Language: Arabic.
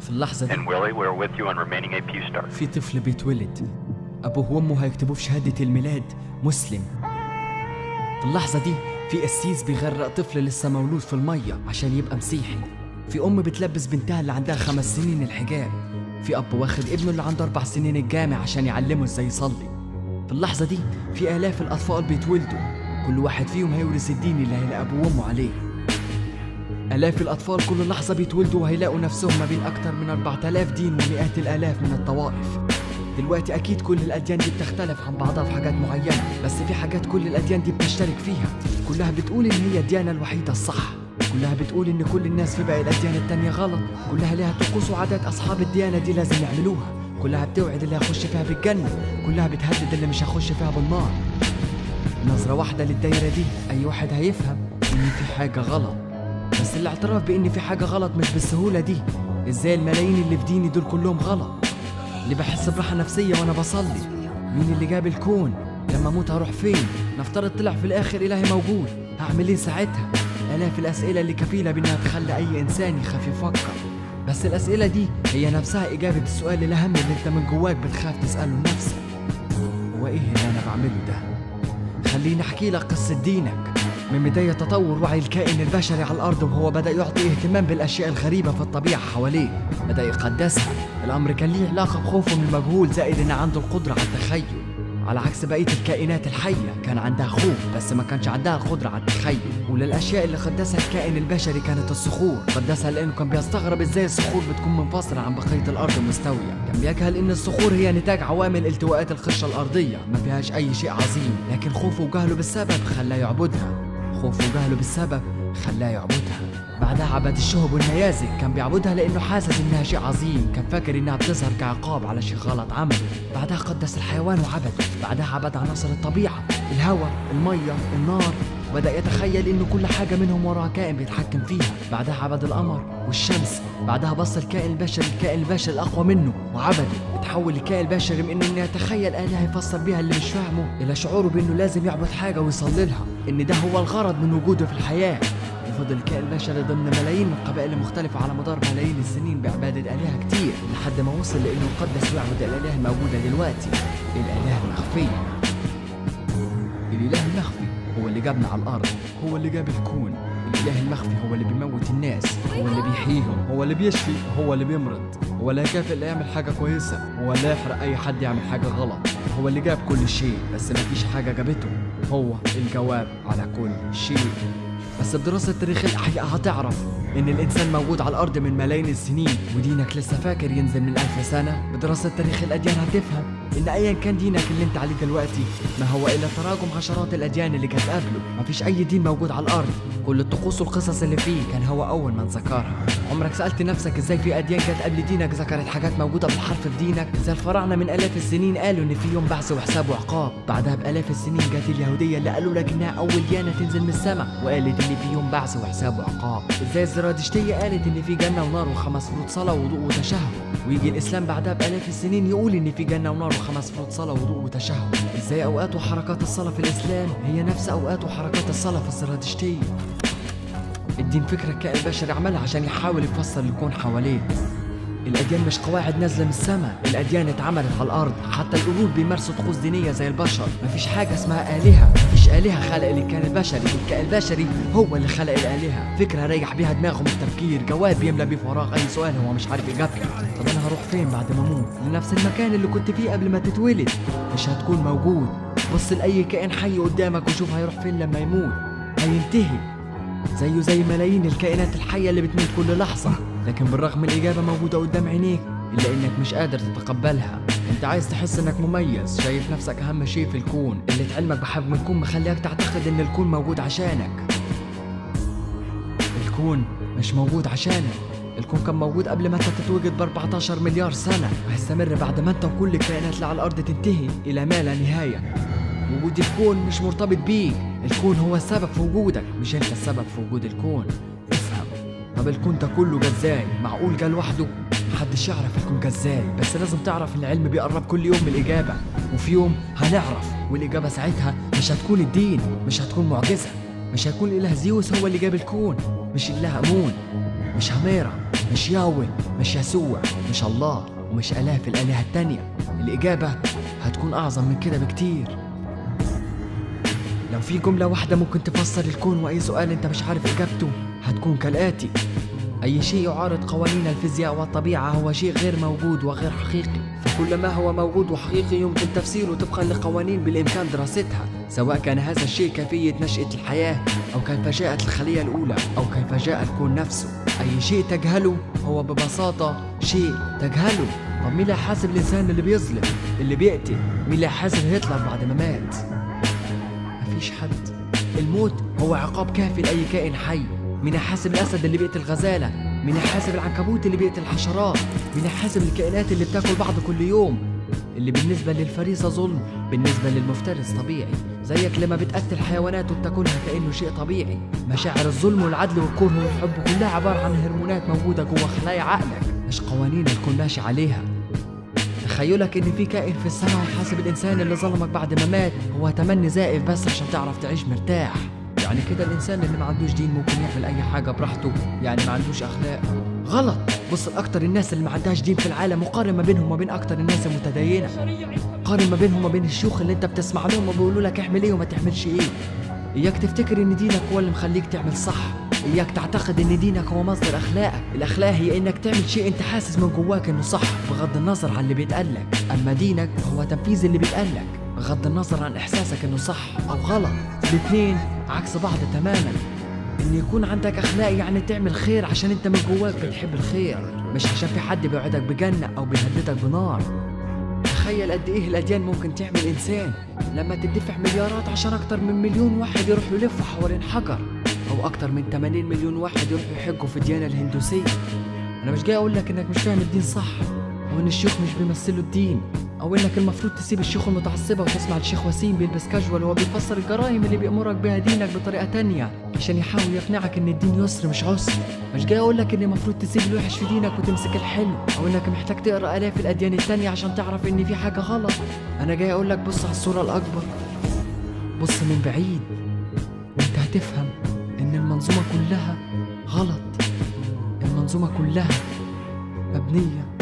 في اللحظة دي في طفل بيتولد، أبوه وأمه هيكتبوه في شهادة الميلاد مسلم. في اللحظة دي في قسيس بيغرق طفل لسه مولود في المية عشان يبقى مسيحي. في أم بتلبس بنتها اللي عندها 5 سنين الحجاب. في أب واخد ابنه اللي عنده 4 سنين الجامع عشان يعلمه ازاي يصلي. في اللحظة دي في آلاف الأطفال بيتولدوا، كل واحد فيهم هيورث الدين اللي هيلاقي أبوه وأمه عليه. آلاف الأطفال كل لحظة بيتولدوا وهيلاقوا نفسهم ما بين أكتر من 4000 دين ومئات الآلاف من الطوائف. دلوقتي أكيد كل الأديان دي بتختلف عن بعضها في حاجات معينة، بس في حاجات كل الأديان دي بتشترك فيها. كلها بتقول إن هي الديانة الوحيدة الصح، كلها بتقول إن كل الناس في باقي الأديان التانية غلط، كلها لها طقوس وعادات أصحاب الديانة دي لازم يعملوها، كلها بتوعد اللي هيخش فيها بالجنة، كلها بتهدد اللي مش هيخش فيها بالنار. نظرة واحدة للدايرة دي أي واحد هيفهم إن في حاجة غلط، بس الاعتراف بإن في حاجة غلط مش بالسهولة دي. إزاي الملايين اللي في ديني دول كلهم غلط؟ اللي بحس براحة نفسية وأنا بصلي. مين اللي جاب الكون؟ لما أموت هروح فين؟ نفترض طلع في الآخر إلهي موجود، هعمل إيه ساعتها؟ آلاف الأسئلة اللي كفيلة بإنها تخلي أي إنسان يخاف يفكر. بس الأسئلة دي هي نفسها إجابة السؤال الأهم اللي أنت من جواك بتخاف تسأله لنفسك. هو إيه اللي أنا بعمله ده؟ خليني أحكي لك قصة دينك. من بداية تطور وعي الكائن البشري على الأرض وهو بدأ يعطي اهتمام بالأشياء الغريبة في الطبيعة حواليه، بدأ يقدسها. الأمر كان ليه علاقة بخوفه من المجهول، زائد إن عنده القدرة على التخيل. على عكس بقية الكائنات الحية كان عندها خوف بس ما كانش عندها القدرة على التخيل. وللأشياء اللي قدسها الكائن البشري كانت الصخور. قدسها لأنه كان بيستغرب إزاي الصخور بتكون منفصلة عن بقية الأرض مستوية. كان بيجهل إن الصخور هي نتاج عوامل التواءات القشرة الأرضية ما فيهاش أي شيء عظيم، لكن خوفه وجهله بالسبب خلاه يعبدها. خوفه وجهله بالسبب خلاه يعبدها. بعدها عبد الشهب والنيازك، كان بيعبدها لأنه حاسس إنها شيء عظيم، كان فاكر إنها بتظهر كعقاب على شيء غلط عمله. بعدها قدس الحيوان وعبده. بعدها عبد عناصر الطبيعة، الهواء، المية، النار، وبدأ يتخيل إنه كل حاجة منهم وراها كائن بيتحكم فيها. بعدها عبد القمر والشمس. بعدها بص الكائن البشري الأقوى منه وعبده. تحول الكائن البشري من إنه يتخيل آلهة يفسر بيها اللي مش فاهمه إلى شعوره بإنه لازم يعبد حاجة ويصلي لها، إن ده هو الغرض من وجوده في الحياة. وفضل الكائن البشري ضمن ملايين من القبائل المختلفة على مدار ملايين السنين بعبادة آلهة كتير، لحد ما وصل لإنه يقدس ويعبد الآلهة الموجودة دلوقتي، الآلهة المخفية. الإله المخفي هو اللي جابنا على الأرض، هو اللي جاب الكون. الإله المخفي هو اللي بيموت الناس، هو اللي بيحييهم، هو اللي بيشفي، هو اللي بيمرض، هو اللي هيكافئ اللي يعمل حاجة كويسة، هو اللي يحرق أي حد يعمل حاجة غلط. هو اللي جاب كل شيء بس مفيش حاجة جابته، هو الجواب على كل شيء. بس بدراسة تاريخ الأحياء هتعرف إن الإنسان موجود على الأرض من ملايين السنين ودينك لسه فاكر ينزل من 1000 سنة. بدراسة تاريخ الأديان هتفهم إن أيا كان دينك اللي أنت عليه دلوقتي ما هو إلا تراكم عشرات الأديان اللي كانت قبله. مفيش أي دين موجود على الأرض، كل الطقوس والقصص اللي فيه كان هو أول من ذكرها. عمرك سألت نفسك إزاي في أديان كانت قبل دينك ذكرت حاجات موجودة بالحرف في دينك؟ زي الفراعنة من آلاف السنين قالوا إن في يوم بعث وحساب وعقاب. بعدها بآلاف السنين جت اليهودية اللي قالوا لك إنها أول ديانة تنزل من السماء وقالت إن في يوم بعث وحساب وعقاب. إزاي الزرادشتية قالت إن في جنة ونار و5 فروض صلاة ووضوء وتشهد. ويجي الإسلام بعدها بآلاف السنين يقول إن في جنة ونار و5 فروض صلاة ووضوء وتشهد. إزاي أوقات وحركات الصلاة في الإسلام هي نفس أوقات وحركات الصلاة في الزرادشتية. الدين فكرة الكائن البشري عملها عشان يحاول يفسر الكون حواليه. الأديان مش قواعد نازلة من السماء، الأديان اتعملت على الأرض. حتى القرود بيمارسوا طقوس دينية زي البشر. مفيش حاجة اسمها آلهة، مفيش آلهة خلق الكائن البشري، الكائن البشري هو اللي خلق الآلهة. فكرة ريح بيها دماغه من التفكير، جواب يملى بيه فراغ أي سؤال هو مش عارف إجابته. طب أنا هروح فين بعد ما أموت؟ لنفس المكان اللي كنت فيه قبل ما تتولد، مش هتكون موجود. بص لأي كائن حي قدامك وشوف هيروح فين لما يموت. هينتهي زيه زي ملايين الكائنات الحية اللي بتموت كل لحظة. لكن بالرغم من الإجابة موجودة قدام عينيك إلا إنك مش قادر تتقبلها. أنت عايز تحس إنك مميز، شايف نفسك أهم شيء في الكون. قلة علمك بحجم الكون مخليك تعتقد إن الكون موجود عشانك. الكون مش موجود عشانك، الكون كان موجود قبل ما انت تتوجد ب14 مليار سنة، وهيستمر بعد ما انت وكل الكائنات اللي على الأرض تنتهي إلى ما لا نهاية. وجود الكون مش مرتبط بيك، الكون هو السبب في وجودك مش انت السبب في وجود الكون. افهم. طب الكون ده كله جه ازاي؟ معقول جه لوحده؟ محدش يعرف يكون جزال، بس لازم تعرف ان العلم بيقرب كل يوم من الإجابة، وفي يوم هنعرف، والإجابة ساعتها مش هتكون الدين، مش هتكون معجزة، مش هيكون الإله زيوس هو اللي جاب الكون، مش الإله أمون، مش هميرة، مش ياوي، مش يسوع، مش الله، ومش آلاف الآلهة التانية. الإجابة هتكون أعظم من كده بكتير. لو في جملة واحدة ممكن تفسر الكون وأي سؤال أنت مش عارف إجابته، هتكون كالآتي: أي شيء يعارض قوانين الفيزياء والطبيعة هو شيء غير موجود وغير حقيقي، فكل ما هو موجود وحقيقي يمكن تفسيره طبقا لقوانين بالإمكان دراستها، سواء كان هذا الشيء كيفية نشأة الحياة، أو كيف جاءت الخلية الأولى، أو كيف جاء الكون نفسه. أي شيء تجهله هو ببساطة شيء تجهله. طب مين اللي هيحاسب الإنسان اللي بيظلم، اللي بيقتل؟ مين اللي هيحاسب هتلر بعد ما مات؟ مفيش حد. الموت هو عقاب كافي لأي كائن حي. مين هيحاسب الأسد اللي بيقتل غزالة؟ مين هيحاسب العنكبوت اللي بيقتل الحشرات؟ مين هيحاسب الكائنات اللي بتاكل بعض كل يوم؟ اللي بالنسبة للفريسة ظلم، بالنسبة للمفترس طبيعي. زيك لما بتقتل حيوانات وبتاكلها كأنه شيء طبيعي. مشاعر الظلم والعدل والكره والحب كلها عبارة عن هرمونات موجودة جوه خلايا عقلك، مش قوانين الكون ماشي عليها. تخيلك ان في كائن في السماء يحاسب الانسان اللي ظلمك بعد ما مات هو تمني زائف بس عشان تعرف تعيش مرتاح. يعني كده الانسان اللي ما عندوش دين ممكن يعمل اي حاجه براحته، يعني ما عندوش اخلاق. غلط. بص لاكتر الناس اللي ما عندهاش دين في العالم، وقارن ما بينهم وبين اكتر الناس المتدينه. قارن ما بينهم وبين الشيوخ اللي انت بتسمع لهم وبيقولوا لك اعمل ايه وما تعملش ايه. اياك تفتكر ان دينك هو اللي مخليك تعمل صح. اياك تعتقد ان دينك هو مصدر اخلاقك. الاخلاق هي انك تعمل شيء انت حاسس من جواك انه صح بغض النظر عن اللي بيتقالك، اما دينك هو تنفيذ اللي بيتقالك بغض النظر عن احساسك انه صح او غلط. الاثنين عكس بعض تماما. ان يكون عندك اخلاق يعني تعمل خير عشان انت من جواك بتحب الخير، مش عشان في حد بيوعدك بجنة او بيهددك بنار. تخيل قد ايه الاديان ممكن تعمل انسان لما تدفع مليارات عشان اكتر من 1,000,000 واحد يروحوا يلفوا حوالين حجر، او اكتر من 80 مليون واحد يروحوا يحجوا في الديانة الهندوسية. انا مش جاي اقول لك انك مش فاهم الدين صح، او ان الشيوخ مش بيمثلوا الدين، او انك المفروض تسيب الشيوخ المتعصبة وتسمع الشيخ وسيم بيلبس كاجوال وهو بيفسر الجرائم اللي بيأمرك بها دينك بطريقة تانية عشان يحاول يقنعك ان الدين يسر مش عسر. مش جاي اقول لك ان المفروض تسيب الوحش في دينك وتمسك الحلو، او انك محتاج تقرا الاف الاديان التانية عشان تعرف ان في حاجة غلط. انا جاي اقول لك بص على الصورة الاكبر، بص من بعيد وانت هتفهم ان المنظومة كلها غلط. المنظومة كلها مبنية